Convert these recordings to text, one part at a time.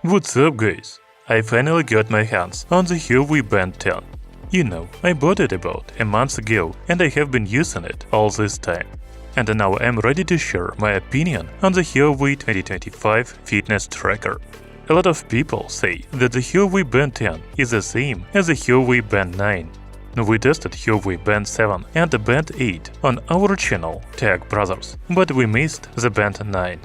What's up, guys? I finally got my hands on the Huawei Band 10. You know, I bought it about a month ago and I have been using it all this time. And now I'm ready to share my opinion on the Huawei 2025 fitness tracker. A lot of people say that the Huawei Band 10 is the same as the Huawei Band 9. We tested Huawei Band 7 and the Band 8 on our channel, Tech Brothers, but we missed the Band 9.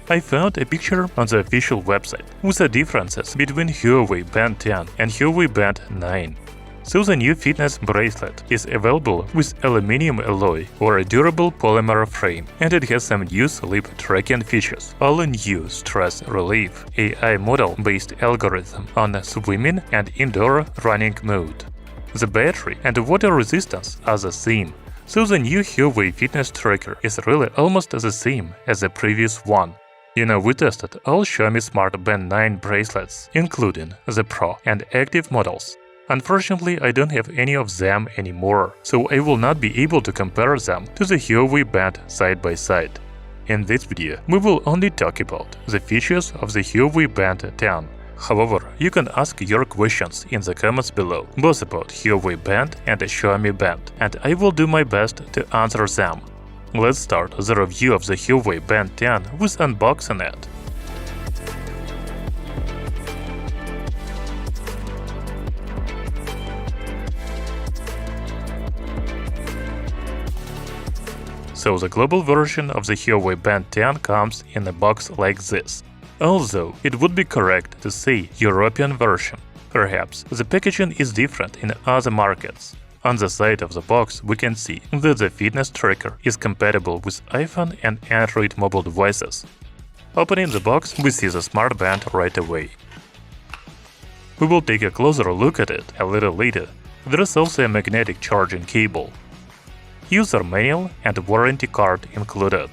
I found a picture on the official website with the differences between Huawei Band 10 and Huawei Band 9. So the new fitness bracelet is available with aluminium alloy or a durable polymer frame, and it has some new sleep tracking features, all in new stress relief AI model-based algorithm on swimming and indoor running mode. The battery and water resistance are the same, so the new Huawei fitness tracker is really almost the same as the previous one. You know, we tested all Xiaomi Smart Band 9 bracelets, including the Pro and Active models. Unfortunately, I don't have any of them anymore, so I will not be able to compare them to the Huawei Band side by side. In this video, we will only talk about the features of the Huawei Band 10. However, you can ask your questions in the comments below, both about Huawei Band and Xiaomi Band, and I will do my best to answer them. Let's start the review of the Huawei Band 10 with unboxing it. So the global version of the Huawei Band 10 comes in a box like this. Although it would be correct to say European version. Perhaps the packaging is different in other markets. On the side of the box, we can see that the fitness tracker is compatible with iPhone and Android mobile devices. Opening the box, we see the Smart Band right away. We will take a closer look at it a little later. There is also a magnetic charging cable. User manual and warranty card included.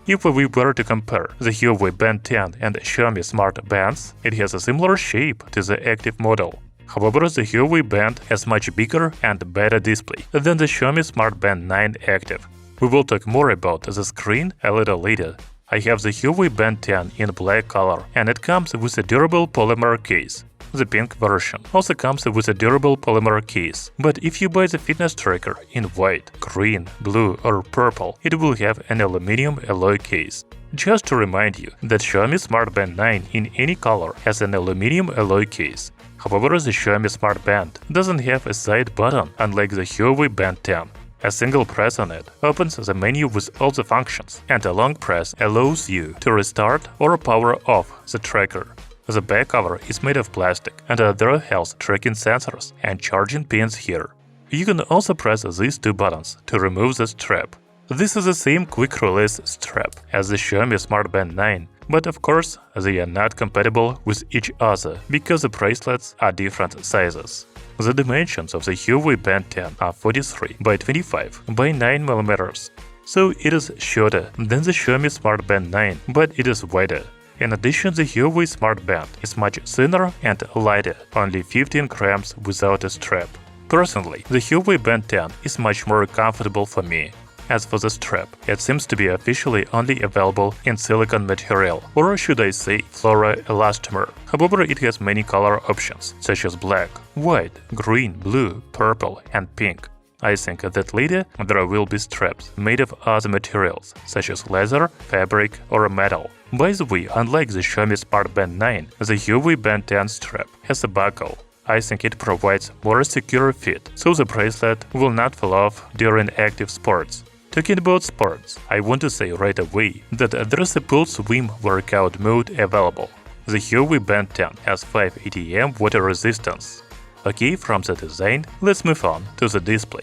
If we were to compare the Huawei Band 10 and Xiaomi Smart Bands, it has a similar shape to the Active model. However, the Huawei Band has much bigger and better display than the Xiaomi Smart Band 9 Active. We will talk more about the screen a little later. I have the Huawei Band 10 in black color, and it comes with a durable polymer case. The pink version also comes with a durable polymer case, but if you buy the fitness tracker in white, green, blue or purple, it will have an aluminum alloy case. Just to remind you that Xiaomi Smart Band 9 in any color has an aluminum alloy case. However, the Xiaomi Smart Band doesn't have a side button unlike the Huawei Band 10. A single press on it opens the menu with all the functions, and a long press allows you to restart or power off the tracker. The back cover is made of plastic, and there are health tracking sensors and charging pins here. You can also press these two buttons to remove the strap. This is the same quick-release strap as the Xiaomi Smart Band 9, but of course they are not compatible with each other because the bracelets are different sizes. The dimensions of the Huawei Band 10 are 43 by 25 by 9 mm, so it is shorter than the Xiaomi Smart Band 9, but it is wider. In addition, the Huawei Smart Band is much thinner and lighter, only 15 grams without a strap. Personally, the Huawei Band 10 is much more comfortable for me. As for the strap, it seems to be officially only available in silicone material, or should I say Fluoroelastomer. However, it has many color options, such as black, white, green, blue, purple and pink. I think that later there will be straps made of other materials, such as leather, fabric or metal. By the way, unlike the Xiaomi Smart Band 9, the Huawei Band 10 strap has a buckle. I think it provides more secure fit, so the bracelet will not fall off during active sports. Talking about sports, I want to say right away that there is a pool swim workout mode available. The Huawei Band 10 has 5 ATM water resistance. Okay, from the design, let's move on to the display.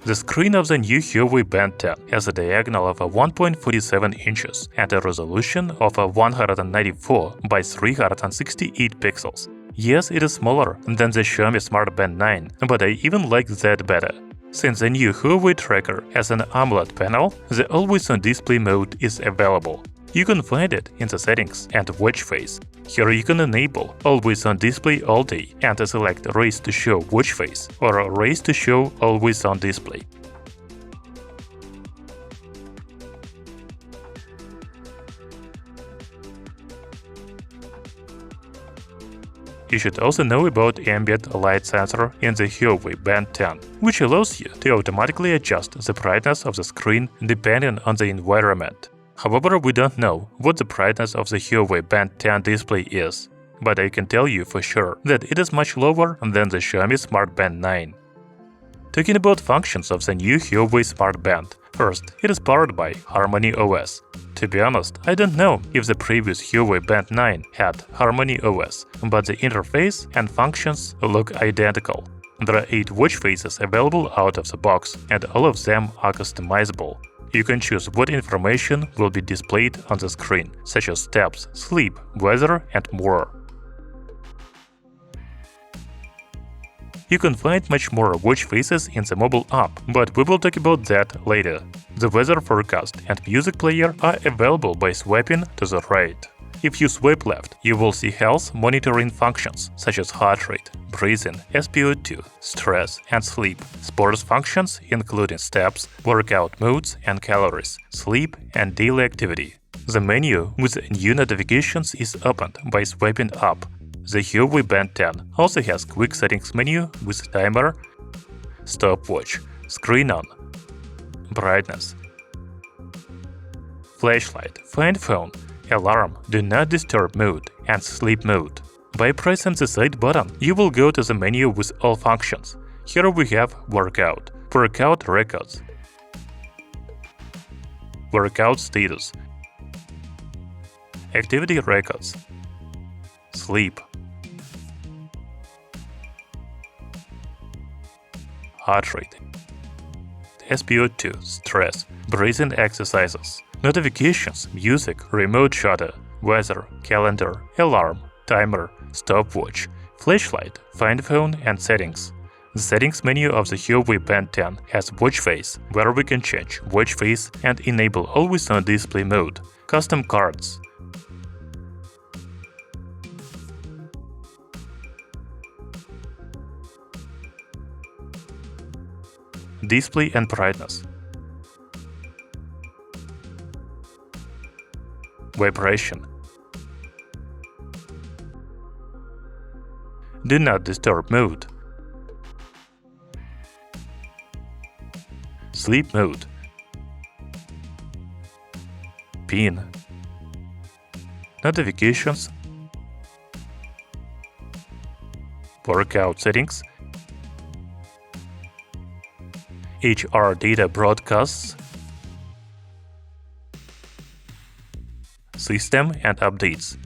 The screen of the new Huawei Band 10 has a diagonal of 1.47 inches and a resolution of 194 by 368 pixels. Yes, it is smaller than the Xiaomi Smart Band 9, but I even like that better. Since the new Huawei tracker has an AMOLED panel, the always-on display mode is available. You can find it in the settings and watch face. Here you can enable Always On Display all day and select Raise to Show Watch Face or Raise to Show Always On Display. You should also know about Ambient light sensor in the Huawei Band 10, which allows you to automatically adjust the brightness of the screen depending on the environment. However, we don't know what the brightness of the Huawei Band 10 display is, but I can tell you for sure that it is much lower than the Xiaomi Smart Band 9. Talking about functions of the new Huawei Smart Band, first, it is powered by Harmony OS. To be honest, I don't know if the previous Huawei Band 9 had Harmony OS, but the interface and functions look identical. There are 8 watch faces available out of the box, and all of them are customizable. You can choose what information will be displayed on the screen, such as steps, sleep, weather, and more. You can find much more watch faces in the mobile app, but we will talk about that later. The weather forecast and music player are available by swiping to the right. If you swipe left, you will see health monitoring functions such as heart rate, breathing, SpO2, stress, and sleep, sports functions including steps, workout modes and calories, sleep, and daily activity. The menu with new notifications is opened by swiping up. The Huawei Band 10 also has quick settings menu with timer, stopwatch, screen on, brightness, flashlight, find phone, alarm, do not disturb mode, and sleep mode. By pressing the side button, you will go to the menu with all functions. Here we have workout, workout records, workout status, activity records, sleep, heart rate, SpO2, stress, breathing exercises, notifications, music, remote shutter, weather, calendar, alarm, timer, stopwatch, flashlight, find phone, and settings. The settings menu of the Huawei Band 10 has watch face, where we can change watch face and enable always-on display mode, custom cards, display and brightness, vibration, do not disturb mode, sleep mode, pin, notifications, workout settings, HR data broadcasts, system and updates.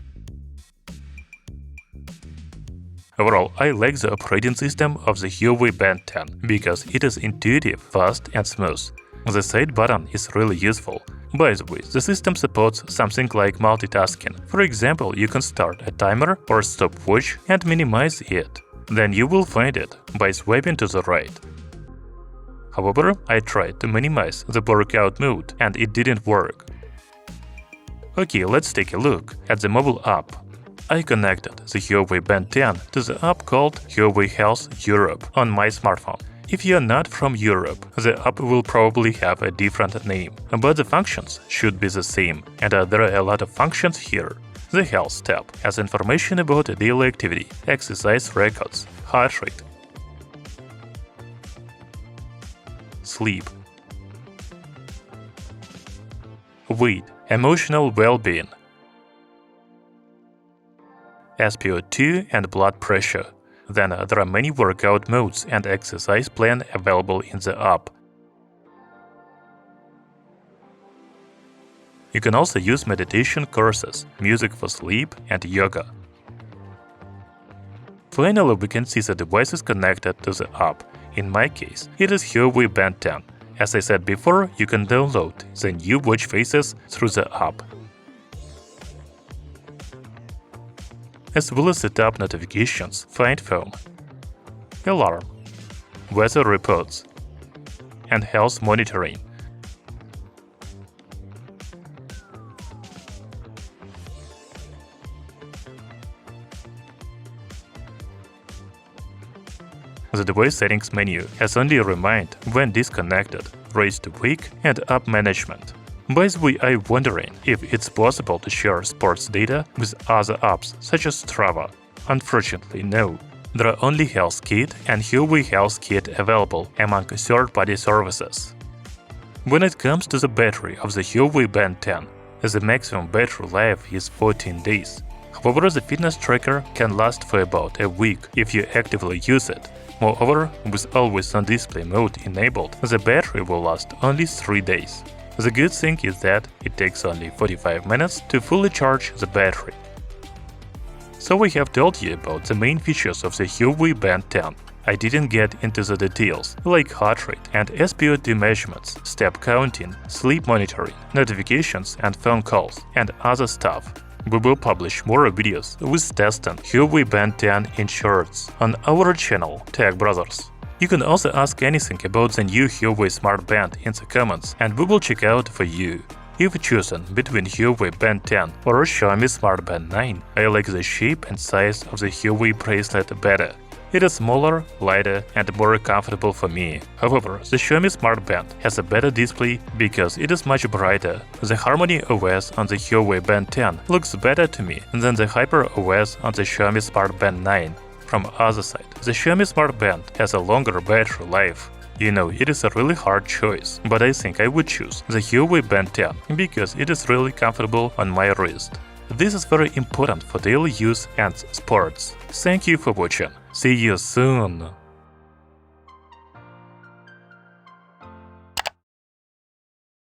Overall, I like the operating system of the Huawei Band 10 because it is intuitive, fast, and smooth. The side button is really useful. By the way, the system supports something like multitasking. For example, you can start a timer or stopwatch and minimize it. Then you will find it by swiping to the right. However, I tried to minimize the workout mode and it didn't work. Okay, let's take a look at the mobile app. I connected the Huawei Band 10 to the app called Huawei Health Europe on my smartphone. If you are not from Europe, the app will probably have a different name, but the functions should be the same, and there are a lot of functions here. The Health tab has information about daily activity, exercise records, heart rate, sleep, weight, emotional well-being, SpO2 and blood pressure. Then there are many workout modes and exercise plan available in the app. You can also use meditation courses, music for sleep, and yoga. Finally, we can see the devices connected to the app. In my case, it is Huawei Band 10. As I said before, you can download the new watch faces through the app, as well as set up notifications, find phone, alarm, weather reports, and health monitoring. The device settings menu has only remind when disconnected, raise to wake, and app management. By the way, I'm wondering if it's possible to share sports data with other apps such as Strava. Unfortunately, no. There are only Health Kit and Huawei Health Kit available among third-party services. When it comes to the battery of the Huawei Band 10, the maximum battery life is 14 days. However, the fitness tracker can last for about a week if you actively use it. Moreover, with always-on display mode enabled, the battery will last only 3 days. The good thing is that it takes only 45 minutes to fully charge the battery. So we have told you about the main features of the Huawei Band 10. I didn't get into the details, like heart rate and SpO2 measurements, step counting, sleep monitoring, notifications and phone calls, and other stuff. We will publish more videos with testing Huawei Band 10 in shorts on our channel, Tech Brothers. You can also ask anything about the new Huawei Smart Band in the comments, and we will check out for you. If chosen between Huawei Band 10 or Xiaomi Smart Band 9, I like the shape and size of the Huawei bracelet better. It is smaller, lighter, and more comfortable for me. However, the Xiaomi Smart Band has a better display because it is much brighter. The Harmony OS on the Huawei Band 10 looks better to me than the Hyper OS on the Xiaomi Smart Band 9. From other side, the Xiaomi Smart Band has a longer battery life. You know, it is a really hard choice, but I think I would choose the Huawei Band 10 because it is really comfortable on my wrist. This is very important for daily use and sports. Thank you for watching. See you soon!